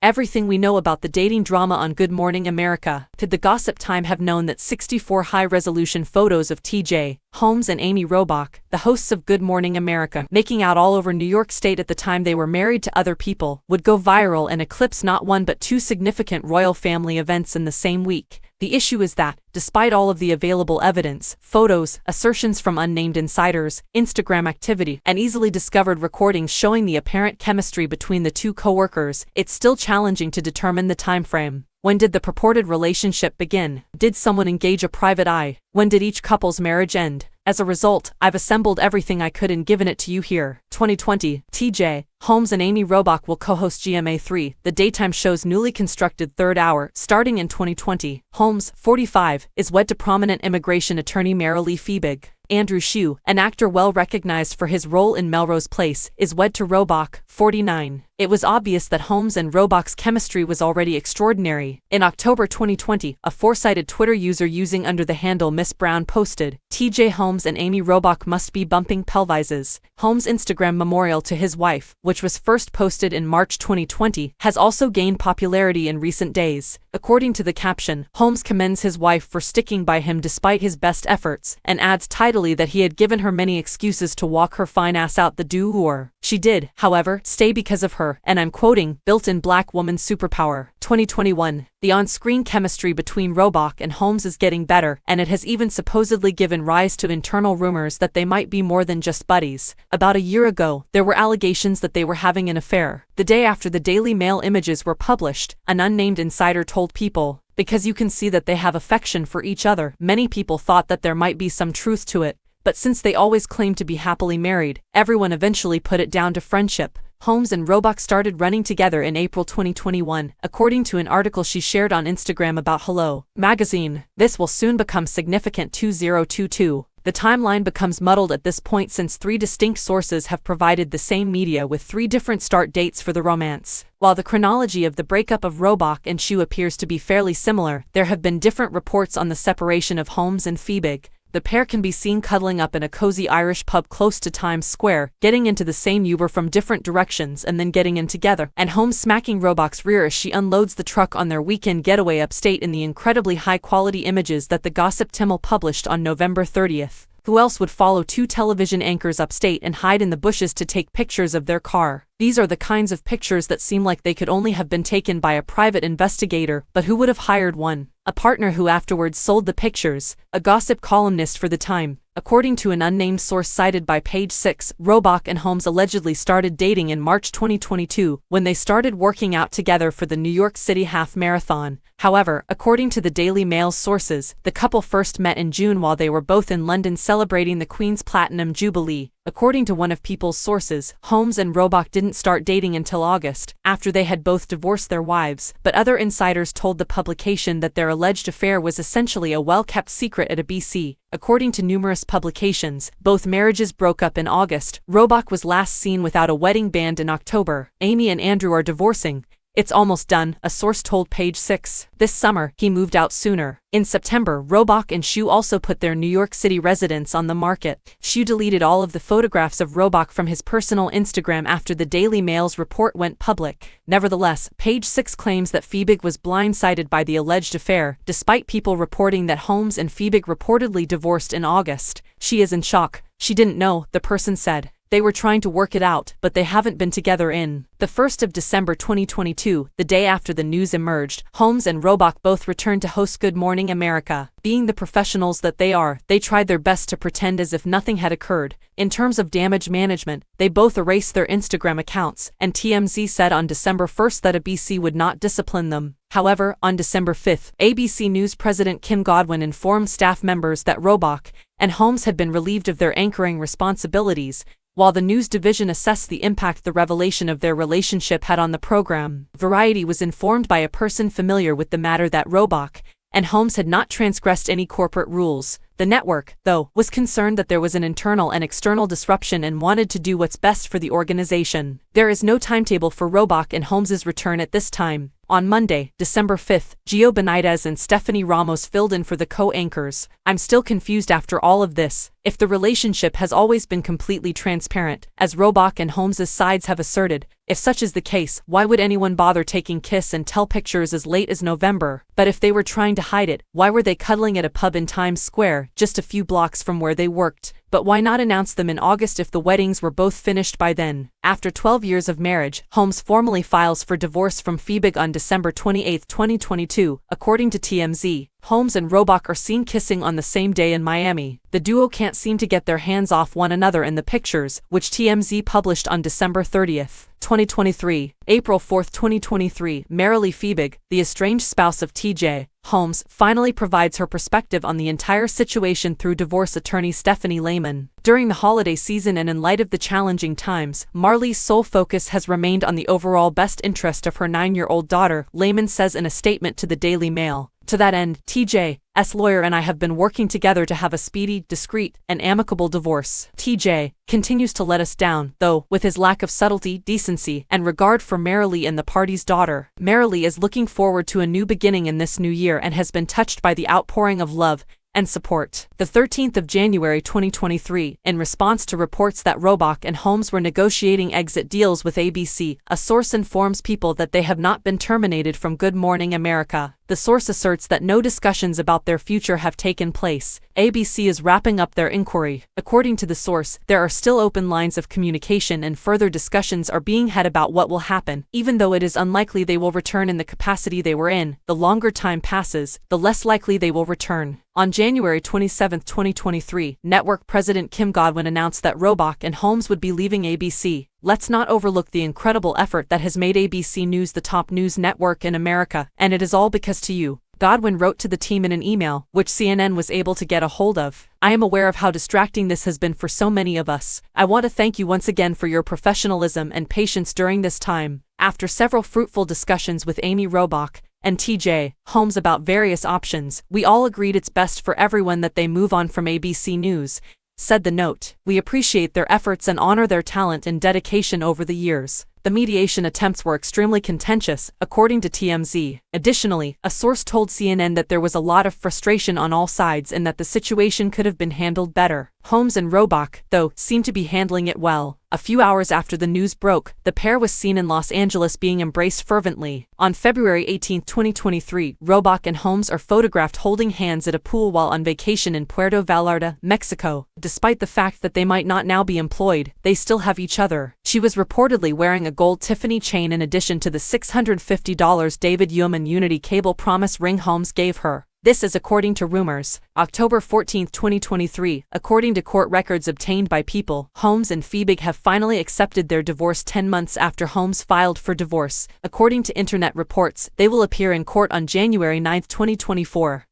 Everything we know about the dating drama on Good Morning America. Could the Gossip Time have known that 64 high-resolution photos of TJ Holmes and Amy Robach, the hosts of Good Morning America, making out all over New York State at the time they were married to other people, would go viral and eclipse not one but two significant royal family events in the same week? The issue is that, despite all of the available evidence, photos, assertions from unnamed insiders, Instagram activity, and easily discovered recordings showing the apparent chemistry between the two co-workers, it's still challenging to determine the time frame. When did the purported relationship begin? Did someone engage a private eye? When did each couple's marriage end? As a result, I've assembled everything I could and given it to you here. 2020, TJ Holmes and Amy Robach will co-host GMA3, the daytime show's newly constructed third hour, starting in 2020. Holmes, 45, is wed to prominent immigration attorney Marilee Fiebig. Andrew Shue, an actor well recognized for his role in Melrose Place, is wed to Robach, 49. It was obvious that Holmes and Robach's chemistry was already extraordinary. In October 2020, a four-sided Twitter user using under the handle Miss Brown posted, TJ Holmes and Amy Robach must be bumping pelvises. Holmes' Instagram memorial to his wife, which was first posted in March 2020, has also gained popularity in recent days. According to the caption, Holmes commends his wife for sticking by him despite his best efforts, and adds tidily that he had given her many excuses to walk her fine ass out the door. She did, however, stay because of her, and I'm quoting, built-in black woman superpower. 2021. The on-screen chemistry between Robach and Holmes is getting better, and it has even supposedly given rise to internal rumors that they might be more than just buddies. About a year ago, there were allegations that they were having an affair. The day after the Daily Mail images were published, an unnamed insider told People, because you can see that they have affection for each other. Many people thought that there might be some truth to it, but since they always claimed to be happily married, everyone eventually put it down to friendship. Holmes and Robach started running together in April 2021, according to an article she shared on Instagram about Hello Magazine. This will soon become significant. 2022. The timeline becomes muddled at this point since three distinct sources have provided the same media with three different start dates for the romance. While the chronology of the breakup of Robach and Shue appears to be fairly similar, there have been different reports on the separation of Holmes and Fiebig. The pair can be seen cuddling up in a cozy Irish pub close to Times Square, getting into the same Uber from different directions and then getting in together, and Holmes smacking Robach's rear as she unloads the truck on their weekend getaway upstate in the incredibly high-quality images that the Gossip Timmel published on November 30th. Who else would follow two television anchors upstate and hide in the bushes to take pictures of their car? These are the kinds of pictures that seem like they could only have been taken by a private investigator, but who would have hired one? A partner who afterwards sold the pictures, a gossip columnist for the time. According to an unnamed source cited by Page 6, Robach and Holmes allegedly started dating in March 2022, when they started working out together for the New York City Half Marathon. However, according to the Daily Mail's sources, the couple first met in June while they were both in London celebrating the Queen's Platinum Jubilee. According to one of People's sources, Holmes and Robach didn't start dating until August, after they had both divorced their wives, but other insiders told the publication that their alleged affair was essentially a well-kept secret at a BC. According to numerous publications, both marriages broke up in August. Robach was last seen without a wedding band in October. Amy and Andrew are divorcing. It's almost done, a source told Page 6. This summer, he moved out sooner. In September, Robach and Shue also put their New York City residence on the market. Shue deleted all of the photographs of Robach from his personal Instagram after the Daily Mail's report went public. Nevertheless, Page 6 claims that Fiebig was blindsided by the alleged affair, despite people reporting that Holmes and Fiebig reportedly divorced in August. She is in shock. She didn't know, the person said. They were trying to work it out, but they haven't been together in. The 1st of December 2022, the day after the news emerged, Holmes and Robach both returned to host Good Morning America. Being the professionals that they are, they tried their best to pretend as if nothing had occurred. In terms of damage management, they both erased their Instagram accounts, and TMZ said on December 1st that ABC would not discipline them. However, on December 5th, ABC News President Kim Godwin informed staff members that Robach and Holmes had been relieved of their anchoring responsibilities, while the news division assessed the impact the revelation of their relationship had on the program. Variety was informed by a person familiar with the matter that Robach and Holmes had not transgressed any corporate rules. The network, though, was concerned that there was an internal and external disruption and wanted to do what's best for the organization. There is no timetable for Robach and Holmes's return at this time. On Monday, December 5th, Gio Benitez and Stephanie Ramos filled in for the co-anchors. I'm still confused after all of this. If the relationship has always been completely transparent, as Robach and Holmes's sides have asserted, if such is the case, why would anyone bother taking kiss and tell pictures as late as November? But if they were trying to hide it, why were they cuddling at a pub in Times Square, just a few blocks from where they worked? But why not announce them in August if the weddings were both finished by then? After 12 years of marriage, Holmes formally files for divorce from Fiebig on December 28, 2022, according to TMZ. Holmes and Robach are seen kissing on the same day in Miami. The duo can't seem to get their hands off one another in the pictures, which TMZ published on December 30th, 2023. April 4, 2023, Marilee Fiebig, the estranged spouse of TJ Holmes, finally provides her perspective on the entire situation through divorce attorney Stephanie Lehman. During the holiday season and in light of the challenging times, Marilee's sole focus has remained on the overall best interest of her 9-year-old daughter, Lehman says in a statement to the Daily Mail. To that end, TJ's lawyer and I have been working together to have a speedy, discreet, and amicable divorce. TJ continues to let us down, though, with his lack of subtlety, decency, and regard for Marilee and the party's daughter. Marilee is looking forward to a new beginning in this new year and has been touched by the outpouring of love and support. The 13th of January 2023, in response to reports that Robach and Holmes were negotiating exit deals with ABC, a source informs people that they have not been terminated from Good Morning America. The source asserts that no discussions about their future have taken place. ABC is wrapping up their inquiry. According to the source, there are still open lines of communication and further discussions are being had about what will happen. Even though it is unlikely they will return in the capacity they were in, the longer time passes, the less likely they will return. On January 27, 2023, network president Kim Godwin announced that Robach and Holmes would be leaving ABC. Let's not overlook the incredible effort that has made ABC News the top news network in America, and it is all because to you. Godwin wrote to the team in an email, which CNN was able to get a hold of. I am aware of how distracting this has been for so many of us. I want to thank you once again for your professionalism and patience during this time. After several fruitful discussions with Amy Robach and TJ Holmes about various options, we all agreed it's best for everyone that they move on from ABC News, said the note. We appreciate their efforts and honor their talent and dedication over the years. The mediation attempts were extremely contentious, according to TMZ. Additionally, a source told CNN that there was a lot of frustration on all sides and that the situation could have been handled better. Holmes and Robach, though, seemed to be handling it well. A few hours after the news broke, the pair was seen in Los Angeles being embraced fervently. On February 18, 2023, Robach and Holmes are photographed holding hands at a pool while on vacation in Puerto Vallarta, Mexico. Despite the fact that they might not now be employed, they still have each other. She was reportedly wearing a gold Tiffany chain in addition to the $650 David Yum Unity cable promise ring Holmes gave her. This is according to rumors. October 14, 2023, according to court records obtained by People, Holmes and Fiebig have finally accepted their divorce 10 months after Holmes filed for divorce. According to internet reports, they will appear in court on January 9, 2024.